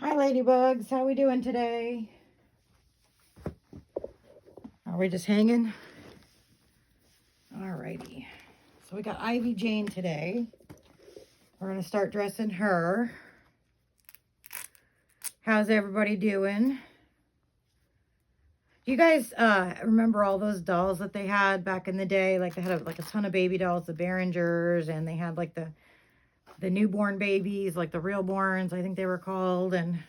Hi, ladybugs. How we doing today? Are we just hanging? Alrighty. So we got Ivy Jane today. We're going to start dressing her. How's everybody doing? Do you guys remember all those dolls that they had back in the day? Like they had a ton of baby dolls, the Behringers, and they had like the newborn babies, like the Reborns, I think they were called. And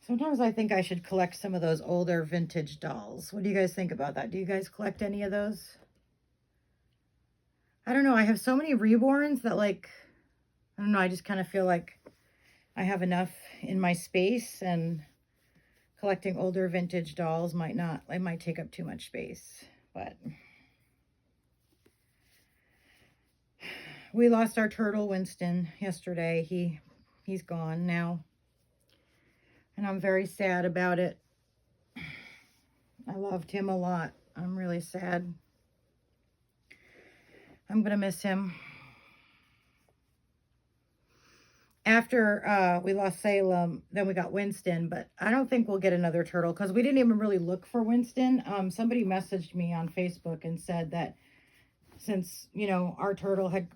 sometimes I think I should collect some of those older vintage dolls. What do you guys think about that? Do you guys collect any of those? I don't know. I have so many Reborns that, like, I don't know. I just kind of feel like I have enough in my space, and collecting older vintage dolls might not, it might take up too much space. But we lost our turtle Winston yesterday. He's gone now, and I'm very sad about it. I loved him a lot. I'm really sad. I'm gonna miss him. After we lost Salem, then we got Winston, but I don't think we'll get another turtle because we didn't even really look for Winston. Somebody messaged me on Facebook and said that since, you know, our turtle had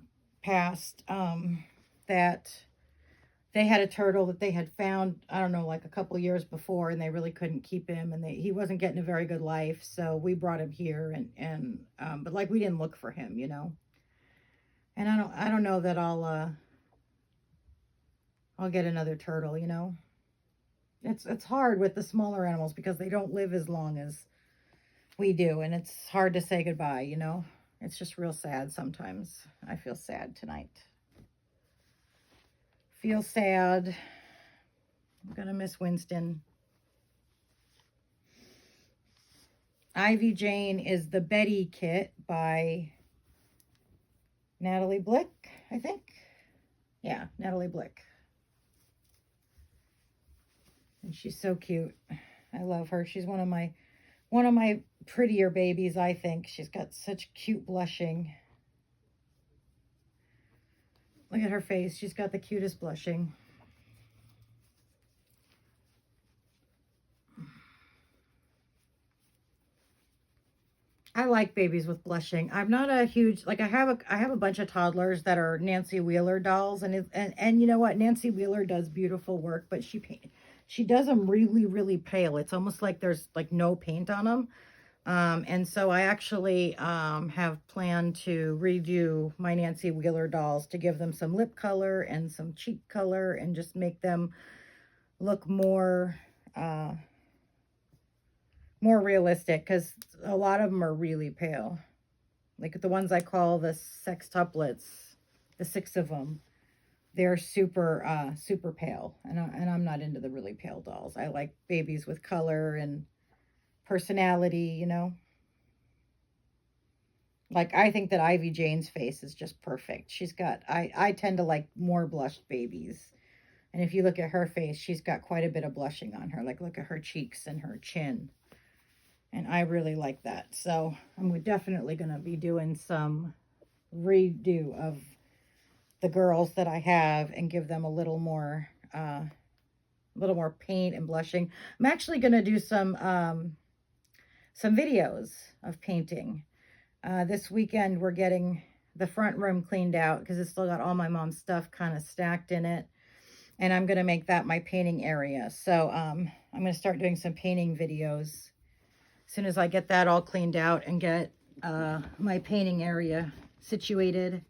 passed, that they had a turtle that they had found, I don't know, like a couple years before, and they really couldn't keep him, and he wasn't getting a very good life, so we brought him here, but like we didn't look for him, you know. And I don't know that I'll get another turtle, you know. It's hard with the smaller animals because they don't live as long as we do, and it's hard to say goodbye, you know. It's just real sad sometimes. I feel sad tonight. Feel sad. I'm gonna miss Winston. Ivy Jane is the Betty kit by Natalie Blick, I think. Yeah, Natalie Blick. And she's so cute. I love her. She's one of my prettier babies, I think. She's got such cute blushing. Look at her face. She's got the cutest blushing. I like babies with blushing. I'm not a huge, like I have a bunch of toddlers that are Nancy Wheeler dolls, and you know what? Nancy Wheeler does beautiful work, but she does them really, really pale. It's almost like there's like no paint on them. And so I actually have planned to redo my Nancy Wheeler dolls to give them some lip color and some cheek color and just make them look more realistic, because a lot of them are really pale. Like the ones I call the sextuplets, the 6 of them, they're super super pale, and I'm not into the really pale dolls. I like babies with color and personality, you know. Like I think that Ivy Jane's face is just perfect. She's got, I tend to like more blushed babies. And if you look at her face, she's got quite a bit of blushing on her. Like look at her cheeks and her chin. And I really like that. So I'm definitely going to be doing some redo of the girls that I have and give them a little more paint and blushing. I'm actually going to do some videos of painting. This weekend we're getting the front room cleaned out because it's still got all my mom's stuff kind of stacked in it. And I'm going to make that my painting area. So I'm going to start doing some painting videos as soon as I get that all cleaned out and get my painting area situated.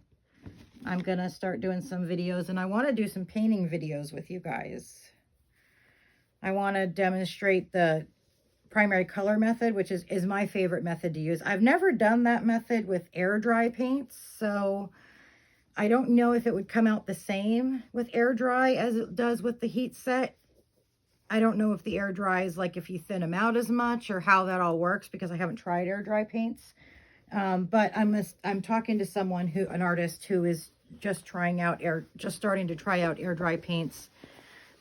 I'm going to start doing some videos, and I want to do some painting videos with you guys. I want to demonstrate the primary color method, which is my favorite method to use. I've never done that method with air dry paints, so I don't know if it would come out the same with air dry as it does with the heat set. I don't know if the air dry is like if you thin them out as much or how that all works, because I haven't tried air dry paints. But I'm talking to someone an artist who is just starting to try out air dry paints.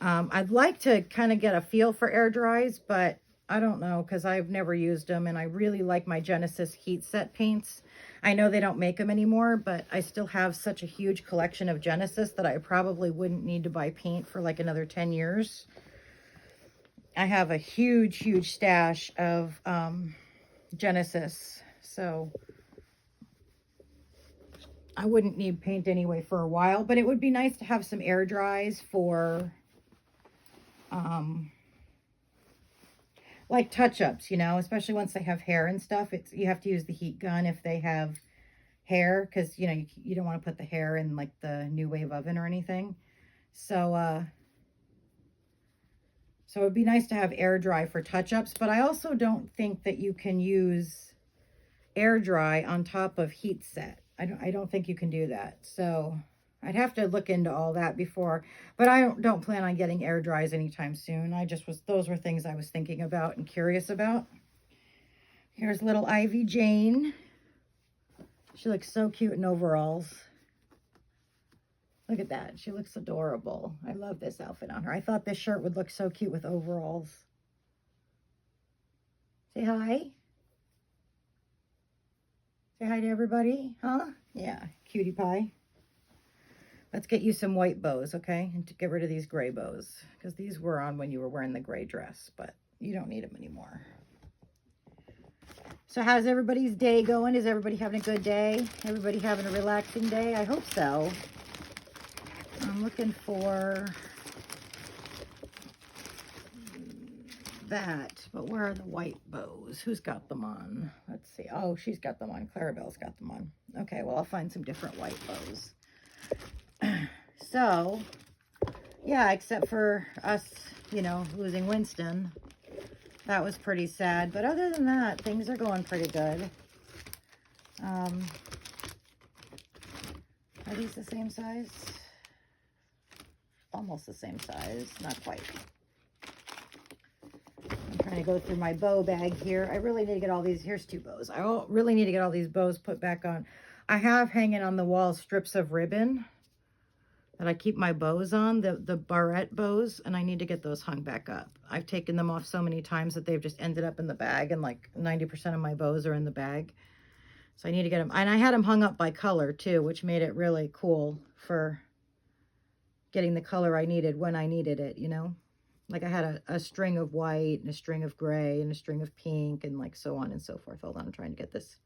I'd like to kind of get a feel for air dries, but I don't know, because I've never used them, and I really like my Genesis heat set paints. I know they don't make them anymore, but I still have such a huge collection of Genesis that I probably wouldn't need to buy paint for like another 10 years. I have a huge, huge stash of Genesis, so I wouldn't need paint anyway for a while, but it would be nice to have some air dries for like touch-ups, you know, especially once they have hair and stuff. You have to use the heat gun if they have hair, because you know you don't want to put the hair in like the New Wave oven or anything. So so it'd be nice to have air dry for touch-ups, but I also don't think that you can use air dry on top of heat set. I don't think you can do that. So I'd have to look into all that before, but I don't plan on getting air dries anytime soon. Those were things I was thinking about and curious about. Here's little Ivy Jane. She looks so cute in overalls. Look at that. She looks adorable. I love this outfit on her. I thought this shirt would look so cute with overalls. Say hi. Say hi to everybody. Huh? Yeah, cutie pie. Let's get you some white bows, okay? And to get rid of these gray bows, because these were on when you were wearing the gray dress, but you don't need them anymore. So how's everybody's day going? Is everybody having a good day? Everybody having a relaxing day? I hope so. I'm looking for that, but where are the white bows? Who's got them on? Let's see. Oh, she's got them on. Clarabelle's got them on. Okay, well, I'll find some different white bows. So, yeah, except for us, you know, losing Winston. That was pretty sad. But other than that, things are going pretty good. Are these the same size? Almost the same size. Not quite. I'm trying to go through my bow bag here. I really need to get all these. Here's 2 bows. I really need to get all these bows put back on. I have hanging on the wall strips of ribbon that I keep my bows on, the barrette bows, and I need to get those hung back up. I've taken them off so many times that they've just ended up in the bag, and like 90% of my bows are in the bag. So I need to get them, and I had them hung up by color too, which made it really cool for getting the color I needed when I needed it, you know? Like I had a string of white and a string of gray and a string of pink and like so on and so forth. Hold on, I'm trying to get this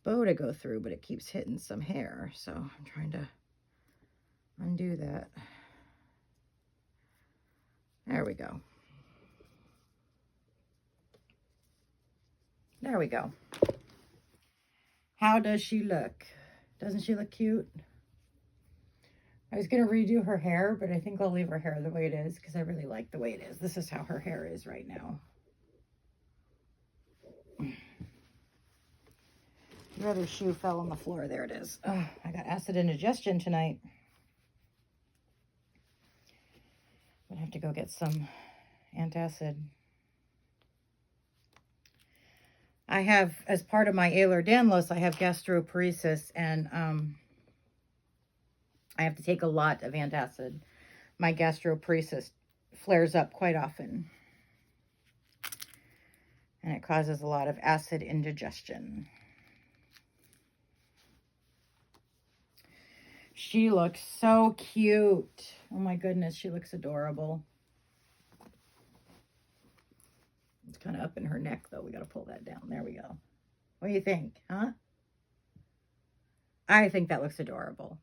bow to go through, but it keeps hitting some hair, so I'm trying to undo that. There we go. There we go. How does she look? Doesn't she look cute? I was going to redo her hair, but I think I'll leave her hair the way it is because I really like the way it is. This is how her hair is right now. Your other shoe fell on the floor. There it is. Oh, I got acid indigestion tonight. I have to go get some antacid. I have, as part of my Ehlers-Danlos, I have gastroparesis, and I have to take a lot of antacid. My gastroparesis flares up quite often, and it causes a lot of acid indigestion. She looks so cute. Oh my goodness, she looks adorable. It's kind of up in her neck, though. We got to pull that down. There we go. What do you think, huh? I think that looks adorable.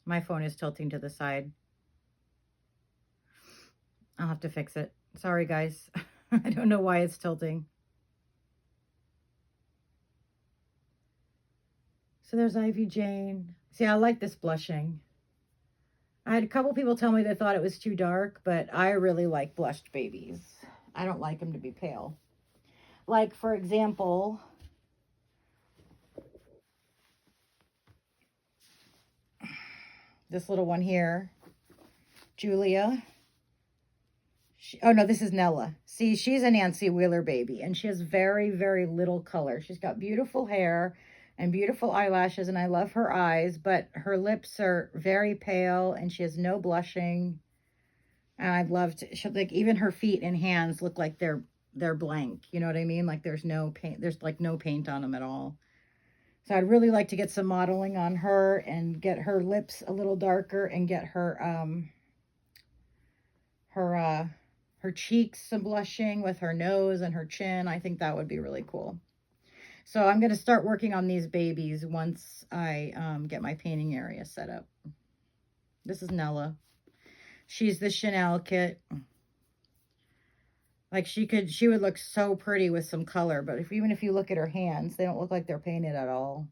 My phone is tilting to the side. I'll have to fix it. Sorry, guys. I don't know why it's tilting. So there's Ivy Jane. See, I like this blushing. I had a couple people tell me they thought it was too dark, but I really like blushed babies. I don't like them to be pale. Like, for example, this little one here, Julia. Oh, no, this is Nella. See, she's a Nancy Wheeler baby, and she has very, very little color. She's got beautiful hair and beautiful eyelashes, and I love her eyes, but her lips are very pale, and she has no blushing. And I'd love to, like, even her feet and hands look like they're they're blank. You know what I mean? Like there's no paint. There's like no paint on them at all. So I'd really like to get some modeling on her and get her lips a little darker and get her her cheeks some blushing with her nose and her chin. I think that would be really cool. So I'm going to start working on these babies once I get my painting area set up. This is Nella. She's the Chanel kit. Like she would look so pretty with some color, but even if you look at her hands, they don't look like they're painted at all.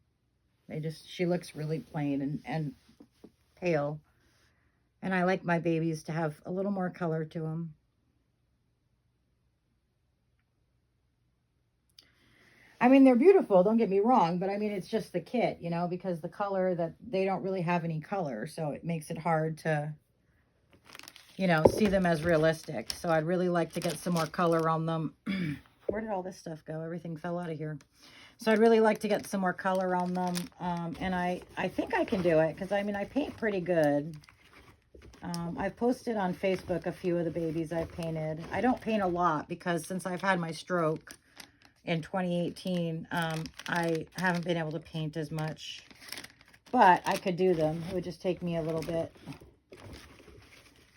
She looks really plain and pale. And I like my babies to have a little more color to them. I mean, they're beautiful, don't get me wrong, but I mean, it's just the kit, you know, because the color that they don't really have any color, so it makes it hard to, you know, see them as realistic. So I'd really like to get some more color on them. Where did all this stuff go? Everything fell out of here. So I'd really like to get some more color on them. And I think I can do it because, I mean, I paint pretty good. I've posted on Facebook a few of the babies I've painted. I don't paint a lot because since I've had my stroke in 2018, I haven't been able to paint as much. But I could do them. It would just take me a little bit.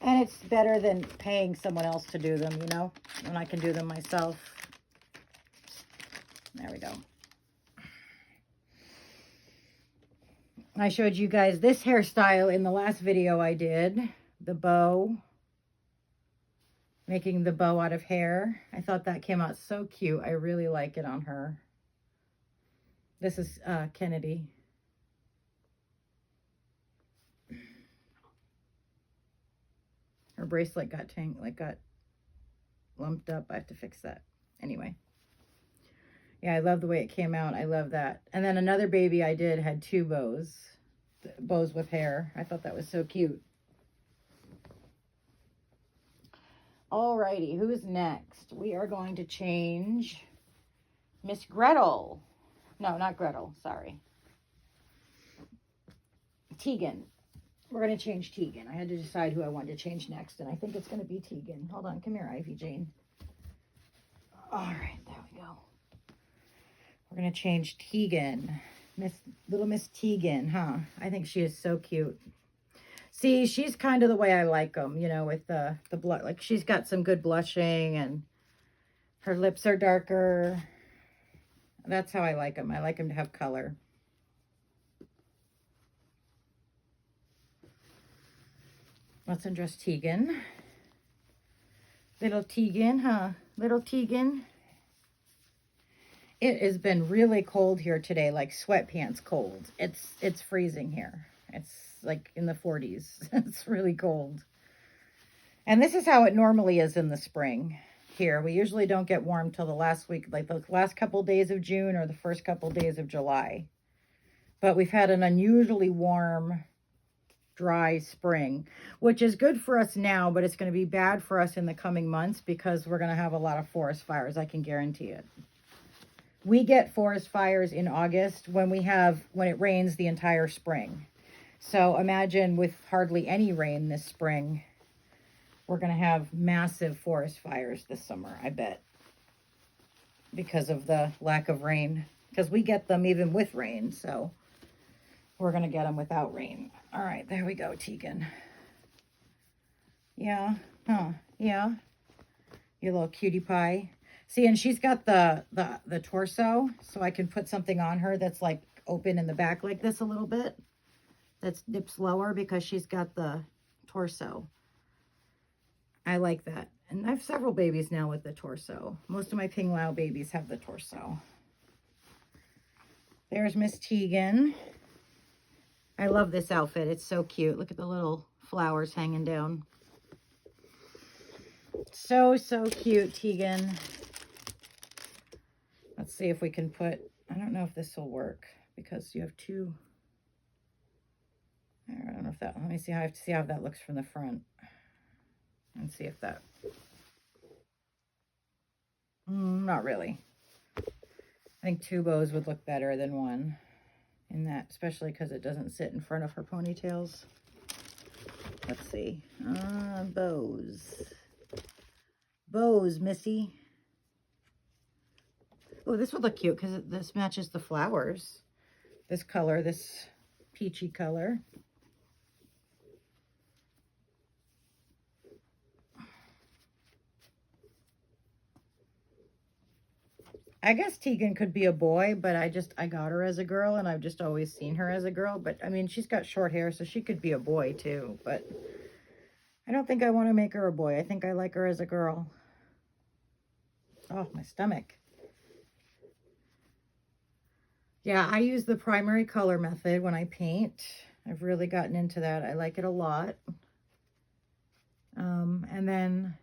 And it's better than paying someone else to do them, you know, when I can do them myself. There we go. I showed you guys this hairstyle in the last video I did. The bow. Making the bow out of hair. I thought that came out so cute. I really like it on her. This is Kennedy. Her bracelet got got lumped up. I have to fix that. Anyway. Yeah, I love the way it came out. I love that. And then another baby I did had two bows. Bows with hair. I thought that was so cute. Alrighty, who's next? We are going to change Miss Gretel. No, not Gretel. Sorry. Tegan. We're going to change Tegan. I had to decide who I wanted to change next, and I think it's going to be Tegan. Hold on. Come here, Ivy Jane. All right, there we go. We're going to change Tegan. Little Miss Tegan, huh? I think she is so cute. See, she's kind of the way I like them, you know, with the blood. Like, she's got some good blushing, and her lips are darker. That's how I like them. I like them to have color. Let's undress Tegan. Little Tegan, huh? Little Tegan. It has been really cold here today, like sweatpants cold. It's freezing here. It's like in the 40s. It's really cold. And this is how it normally is in the spring here. We usually don't get warm till the last week, like the last couple days of June or the first couple days of July. But we've had an unusually warm, dry spring, which is good for us now, but it's going to be bad for us in the coming months because we're going to have a lot of forest fires. I can guarantee it. We get forest fires in August when it rains the entire spring. So imagine with hardly any rain this spring, we're going to have massive forest fires this summer, I bet, because of the lack of rain. Because we get them even with rain, so we're going to get them without rain. All right, there we go, Tegan. Yeah, huh, yeah. You little cutie pie. See, and she's got the torso, so I can put something on her that's like open in the back like this a little bit. That dips lower because she's got the torso. I like that. And I have several babies now with the torso. Most of my Ping Lao babies have the torso. There's Miss Tegan. I love this outfit. It's so cute. Look at the little flowers hanging down. So cute, Tegan. Let's see if we can put, I don't know if this will work because you have two. I don't know if that, let me see how I have to see how that looks from the front. And see if that, not really. I think two bows would look better than one in that, especially because it doesn't sit in front of her ponytails. Let's see. Bows. Bows, Missy. Oh, this would look cute because this matches the flowers. This color, this peachy color. I guess Tegan could be a boy, but I got her as a girl, and I've just always seen her as a girl. But, I mean, she's got short hair, so she could be a boy, too. But I don't think I want to make her a boy. I think I like her as a girl. Oh, my stomach. Yeah, I use the primary color method when I paint. I've really gotten into that. I like it a lot. And then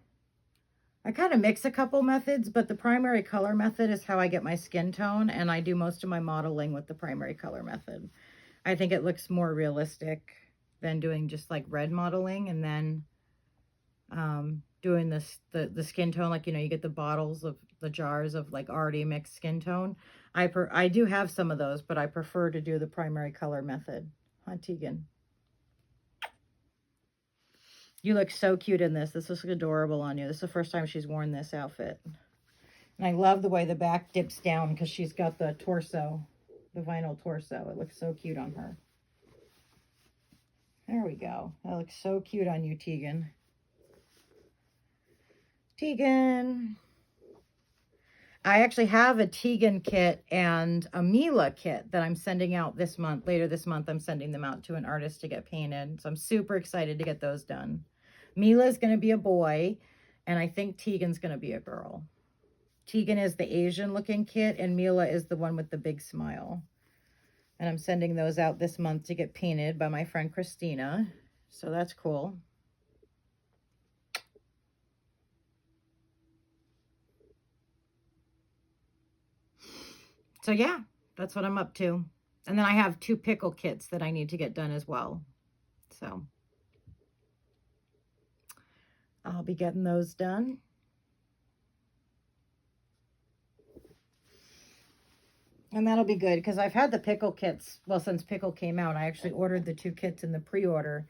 I kind of mix a couple methods, but the primary color method is how I get my skin tone, and I do most of my modeling with the primary color method. I think it looks more realistic than doing just like red modeling and then doing the skin tone, like, you know, you get the bottles of the jars of like already mixed skin tone. I do have some of those, but I prefer to do the primary color method. Huh, Tegan? You look so cute in this. This looks adorable on you. This is the first time she's worn this outfit. And I love the way the back dips down because she's got the torso, the vinyl torso. It looks so cute on her. There we go. That looks so cute on you, Tegan. Tegan. I actually have a Tegan kit and a Mila kit that I'm sending out this month. Later this month, I'm sending them out to an artist to get painted. So I'm super excited to get those done. Mila is going to be a boy, and I think Tegan's going to be a girl. Tegan is the Asian looking kit, and Mila is the one with the big smile. And I'm sending those out this month to get painted by my friend Christina. So that's cool. So yeah, that's what I'm up to. And then I have 2 pickle kits that I need to get done as well. So I'll be getting those done. And that'll be good because I've had the pickle kits. Well, since pickle came out, I actually ordered the 2 kits in the pre-order.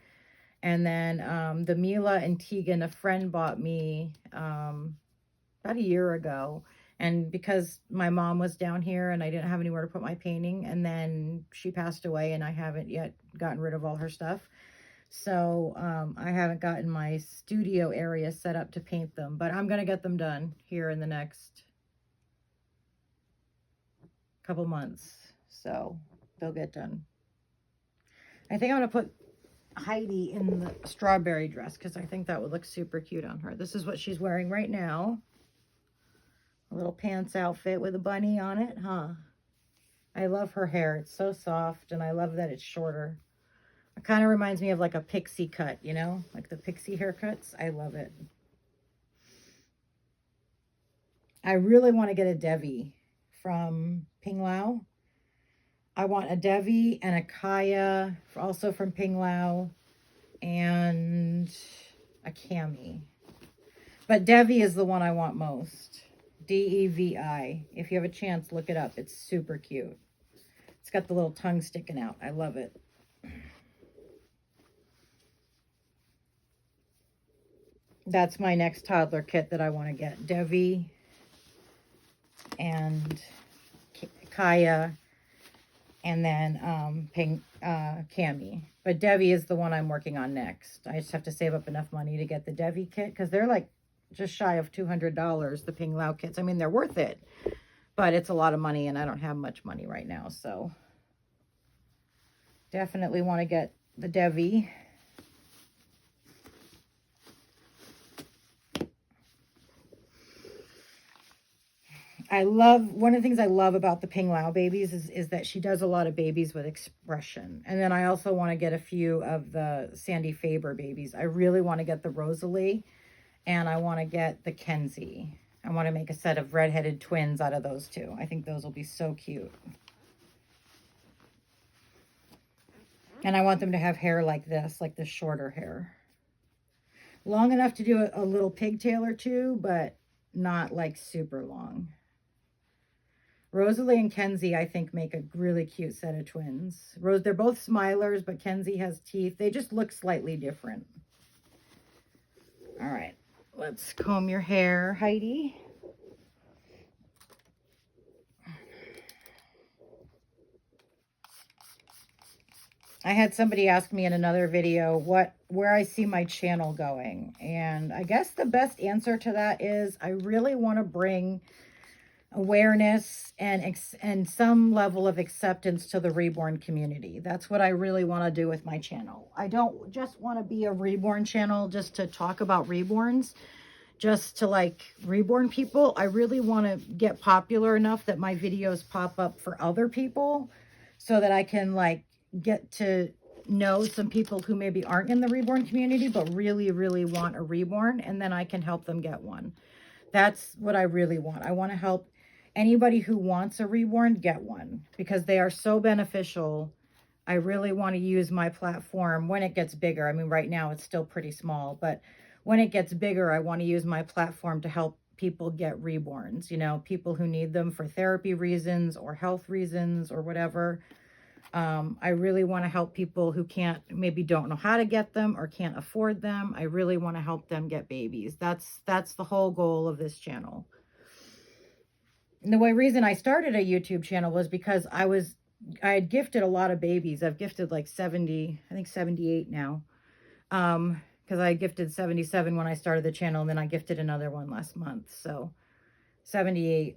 And then the Mila and Tegan, a friend bought me about a year ago. And because my mom was down here and I didn't have anywhere to put my painting, and then she passed away and I haven't yet gotten rid of all her stuff. So I haven't gotten my studio area set up to paint them, but I'm going to get them done here in the next couple months. So they'll get done. I think I'm going to put Heidi in the strawberry dress because I think that would look super cute on her. This is what she's wearing right now. A little pants outfit with a bunny on it, huh? I love her hair. It's so soft, and I love that it's shorter. It kind of reminds me of like a pixie cut, you know? Like the pixie haircuts. I love it. I really want to get a Devi from Ping Lao. I want a Devi and a Kaya, also from Ping Lao, and a Cami. But Devi is the one I want most. Devi. If you have a chance, look it up. It's super cute. It's got the little tongue sticking out. I love it. That's my next toddler kit that I want to get. Devi and Kaya, and then Cami. But Devi is the one I'm working on next. I just have to save up enough money to get the Devi kit because they're like just shy of $200, the Ping Lao kits. I mean, they're worth it, but it's a lot of money, and I don't have much money right now. So definitely want to get the Devi. One of the things I love about the Ping Lao babies is that she does a lot of babies with expression. And then I also want to get a few of the Sandy Faber babies. I really want to get the Rosalie, and I want to get the Kenzie. I want to make a set of redheaded twins out of those 2. I think those will be so cute. And I want them to have hair like this shorter hair. Long enough to do a little pigtail or 2, but not like super long. Rosalie and Kenzie, I think, make a really cute set of twins. They're both smilers, but Kenzie has teeth. They just look slightly different. All right. Let's comb your hair, Heidi. I had somebody ask me in another video where I see my channel going. And I guess the best answer to that is I really want to bring awareness and some level of acceptance to the reborn community. That's what I really want to do with my channel. I don't just want to be a reborn channel just to talk about reborns, just to like reborn people. I really want to get popular enough that my videos pop up for other people so that I can like get to know some people who maybe aren't in the reborn community but really, really want a reborn, and then I can help them get one. That's what I really want. I want to help anybody who wants a reborn get one because they are so beneficial. I really want to use my platform when it gets bigger. I mean, right now it's still pretty small, but when it gets bigger, I want to use my platform to help people get reborns, you know, people who need them for therapy reasons or health reasons or whatever. I really want to help people who maybe don't know how to get them or can't afford them. I really want to help them get babies. That's the whole goal of this channel. And the reason I started a YouTube channel was because I had gifted a lot of babies. I've gifted like 70, I think 78 now. Because I gifted 77 when I started the channel, and then I gifted another one last month. So 78.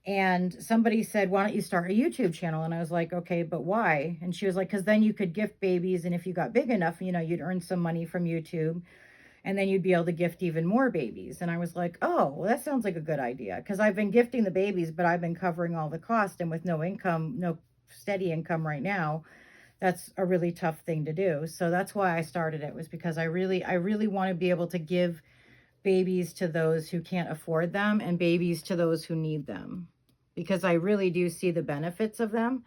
And somebody said, why don't you start a YouTube channel? And I was like, okay, but why? And she was like, because then you could gift babies. And if you got big enough, you know, you'd earn some money from YouTube. And then you'd be able to gift even more babies. And I was like, oh, well, that sounds like a good idea. Because I've been gifting the babies, but I've been covering all the cost. And with no income, no steady income right now, that's a really tough thing to do. So that's why I started it, was because I really want to be able to give babies to those who can't afford them and babies to those who need them, because I really do see the benefits of them.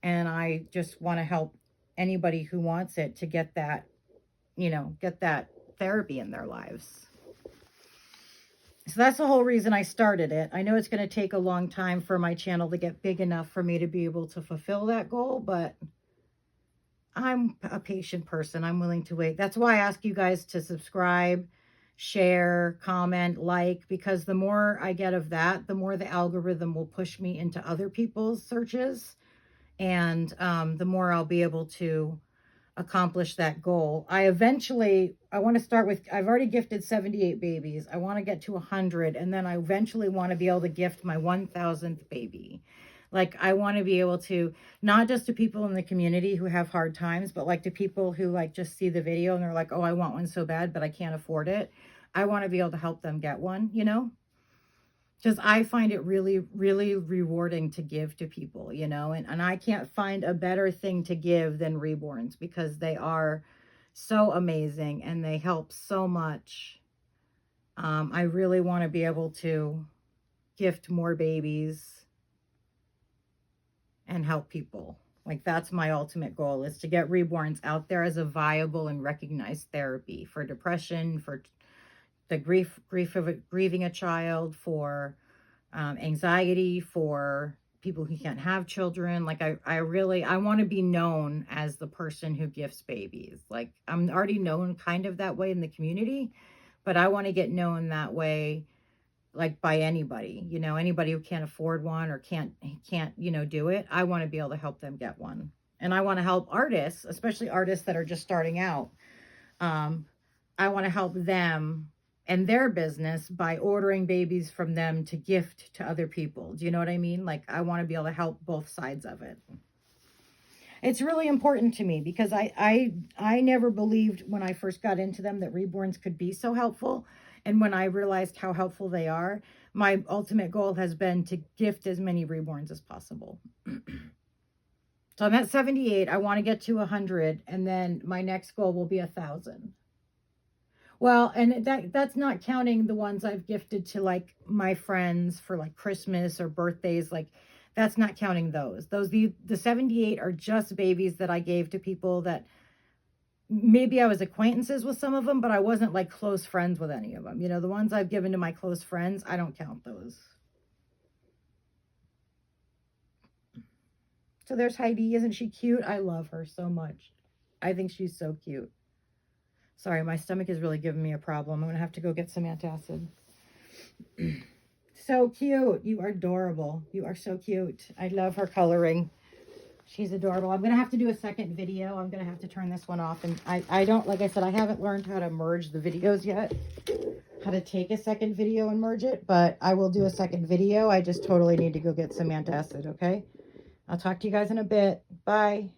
And I just want to help anybody who wants it to get that, you know, get that therapy in their lives. So that's the whole reason I started it. I know it's going to take a long time for my channel to get big enough for me to be able to fulfill that goal, but I'm a patient person. I'm willing to wait. That's why I ask you guys to subscribe, share, comment, like, because the more I get of that, the more the algorithm will push me into other people's searches. And the more I'll be able to accomplish that goal. I want to start with, I've already gifted 78 babies. I want to get to 100. And then I eventually want to be able to gift my 1000th baby. Like, I want to be able to, not just to people in the community who have hard times, but like to people who like just see the video and they're like, oh, I want one so bad, but I can't afford it. I want to be able to help them get one, you know? Because I find it really, really rewarding to give to people, you know, and I can't find a better thing to give than reborns, because they are so amazing and they help so much. I really want to be able to gift more babies and help people. Like, that's my ultimate goal, is to get reborns out there as a viable and recognized therapy for depression, for the grief of grieving a child, for anxiety, for people who can't have children. Like, I want to be known as the person who gifts babies. Like, I'm already known kind of that way in the community, but I want to get known that way, like, by anybody, you know, anybody who can't afford one or can't, you know, do it. I want to be able to help them get one. And I want to help artists, especially artists that are just starting out. I want to help them and their business by ordering babies from them to gift to other people. Do you know what I mean? Like, I want to be able to help both sides of it. It's really important to me because I never believed when I first got into them that reborns could be so helpful. And when I realized how helpful they are, my ultimate goal has been to gift as many reborns as possible. So I'm at 78. I want to get to 100. And then my next goal will be 1,000. Well, and that's not counting the ones I've gifted to like my friends for like Christmas or birthdays. Like, that's not counting those. The 78 are just babies that I gave to people that maybe I was acquaintances with some of them, but I wasn't like close friends with any of them. You know, the ones I've given to my close friends, I don't count those. So there's Heidi. Isn't she cute? I love her so much. I think she's so cute. Sorry, my stomach is really giving me a problem. I'm going to have to go get some antacid. So cute. You are adorable. You are so cute. I love her coloring. She's adorable. I'm going to have to do a second video. I'm going to have to turn this one off. And I don't, like I said, I haven't learned how to merge the videos yet. How to take a second video and merge it. But I will do a second video. I just totally need to go get some antacid, okay? I'll talk to you guys in a bit. Bye.